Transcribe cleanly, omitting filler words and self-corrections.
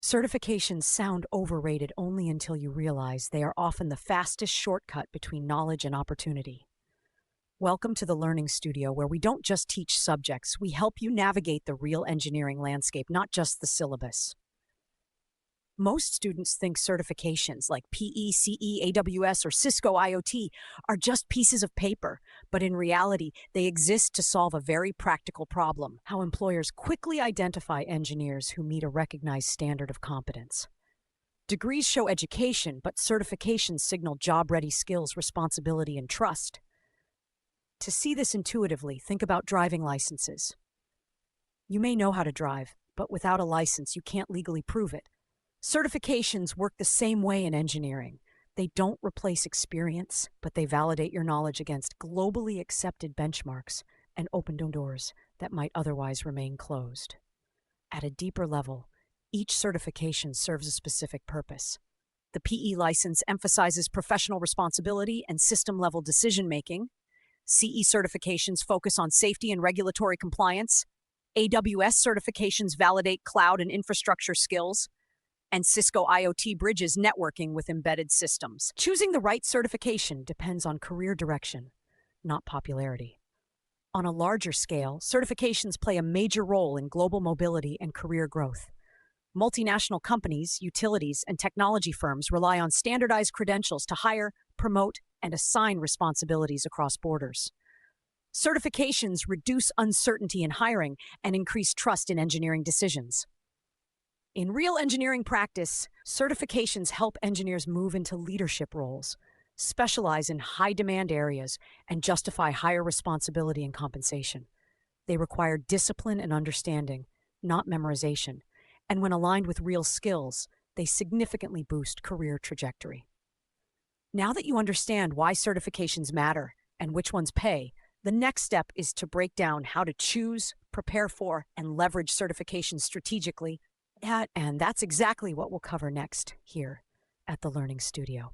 Certifications sound overrated only until you realize they are often the fastest shortcut between knowledge and opportunity. Welcome to the Learning Studio, where we don't just teach subjects, we help you navigate the real engineering landscape, not just the syllabus. Most students think certifications like PE, CE, AWS, or Cisco IoT are just pieces of paper, but in reality, they exist to solve a very practical problem: how employers quickly identify engineers who meet a recognized standard of competence. Degrees show education, but certifications signal job-ready skills, responsibility, and trust. To see this intuitively, think about driving licenses. You may know how to drive, but without a license, you can't legally prove it. Certifications work the same way in engineering. They don't replace experience, but they validate your knowledge against globally accepted benchmarks and open doors that might otherwise remain closed. At a deeper level, each certification serves a specific purpose. The PE license emphasizes professional responsibility and system-level decision-making. CE certifications focus on safety and regulatory compliance. AWS certifications validate cloud and infrastructure skills. And Cisco IoT bridges networking with embedded systems. Choosing the right certification depends on career direction, not popularity. On a larger scale, certifications play a major role in global mobility and career growth. Multinational companies, utilities, and technology firms rely on standardized credentials to hire, promote, and assign responsibilities across borders. Certifications reduce uncertainty in hiring and increase trust in engineering decisions. In real engineering practice, certifications help engineers move into leadership roles, specialize in high-demand areas, and justify higher responsibility and compensation. They require discipline and understanding, not memorization, and when aligned with real skills, they significantly boost career trajectory. Now that you understand why certifications matter and which ones pay, the next step is to break down how to choose, prepare for, and leverage certifications strategically. And that's exactly what we'll cover next here at the Learning Studio.